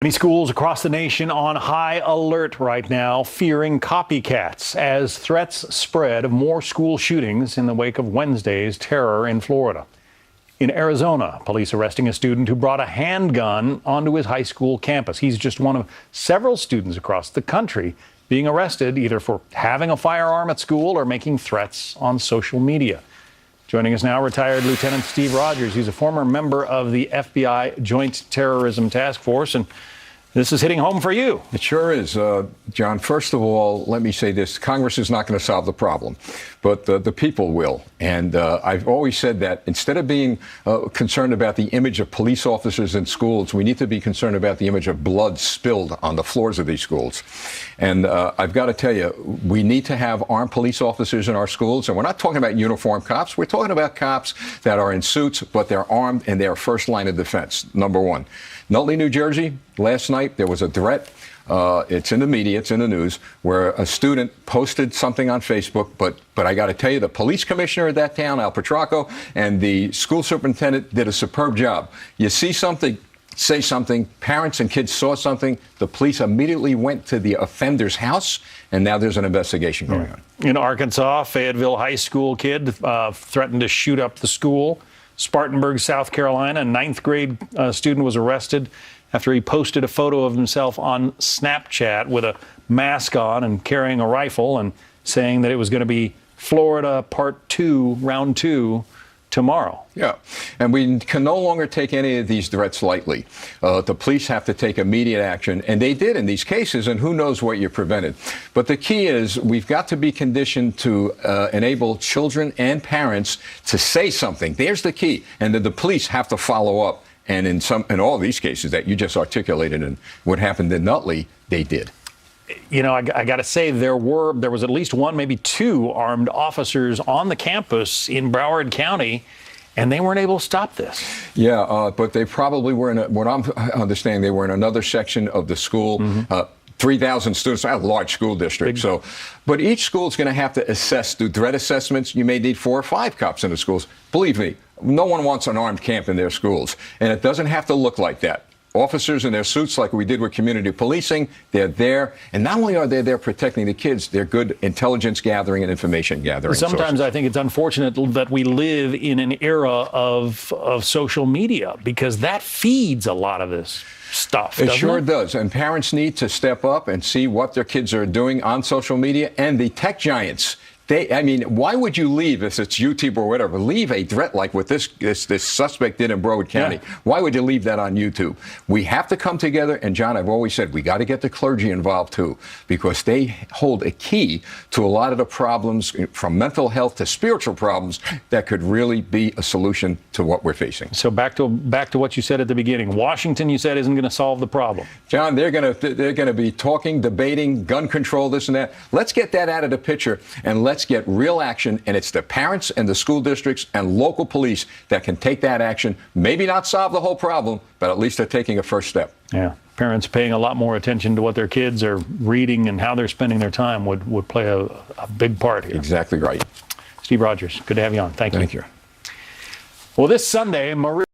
Many schools across the nation on high alert right now, fearing copycats as threats spread of more school shootings in the wake of Wednesday's terror in Florida. In Arizona, police arresting a student who brought a handgun onto his high school campus. He's just one of several students across the country being arrested either for having a firearm at school or making threats on social media. Joining us now, retired Lieutenant Steve Rogers. He's a former member of the FBI Joint Terrorism Task Force, and this is hitting home for you. It sure is, John. First of all, let me say this. Congress is not going to solve the problem, but the people will. And I've always said that instead of being concerned about the image of police officers in schools, we need to be concerned about the image of blood spilled on the floors of these schools. And I've got to tell you, we need to have armed police officers in our schools. And we're not talking about uniformed cops. We're talking about cops that are in suits, but they're armed and they're first line of defense, number one. Nutley, New Jersey, last night there was a threat. It's in the media, it's in the news, where a student posted something on Facebook. But I got to tell you, the police commissioner of that town, Al Petrocco, and the school superintendent did a superb job. You see something, say something. Parents and kids saw something. The police immediately went to the offender's house, and now there's an investigation going on. In Arkansas, Fayetteville high school kid threatened to shoot up the school. Spartanburg, South Carolina, a ninth grade student was arrested after he posted a photo of himself on Snapchat with a mask on and carrying a rifle and saying that it was going to be Florida Part 2, Round 2 tomorrow. Yeah, and we can no longer take any of these threats lightly. The police have to take immediate action, and they did in these cases, and who knows what you prevented. But the key is we've got to be conditioned to enable children and parents to say something. There's the key, and then the police have to follow up. And in all these cases that you just articulated and what happened in Nutley, they did. You know, I got to say there was at least one, maybe two armed officers on the campus in Broward County, and they weren't able to stop this. Yeah, but they probably were what I'm understanding, they were in another section of the school. 3,000 students, a large school district. But each school is going to have to do threat assessments. You may need 4 or 5 cops in the schools. Believe me, no one wants an armed camp in their schools, and it doesn't have to look like that. Officers in their suits, like we did with community policing, they're there. And not only are they there protecting the kids, they're good intelligence gathering and information gathering. Sometimes I think it's unfortunate that we live in an era of social media, because that feeds a lot of this stuff. It sure does. And parents need to step up and see what their kids are doing on social media. And the tech giants, I mean, why would you leave, if it's YouTube or whatever, leave a threat like what this suspect did in Broward County? Yeah. Why would you leave that on YouTube? We have to come together. And, John, I've always said we got to get the clergy involved, too, because they hold a key to a lot of the problems, from mental health to spiritual problems, that could really be a solution to what we're facing. So back to what you said at the beginning. Washington, you said, isn't going to solve the problem. John, they're going to be talking, debating, gun control, this and that. Let's get that out of the picture, and let's get real action. And it's the parents and the school districts and local police that can take that action. Maybe not solve the whole problem, but at least they're taking a first step. Yeah. Parents paying a lot more attention to what their kids are reading and how they're spending their time would play a big part here. Exactly right. Steve Rogers, good to have you on. Thank you. Thank you. Well, this Sunday, Maria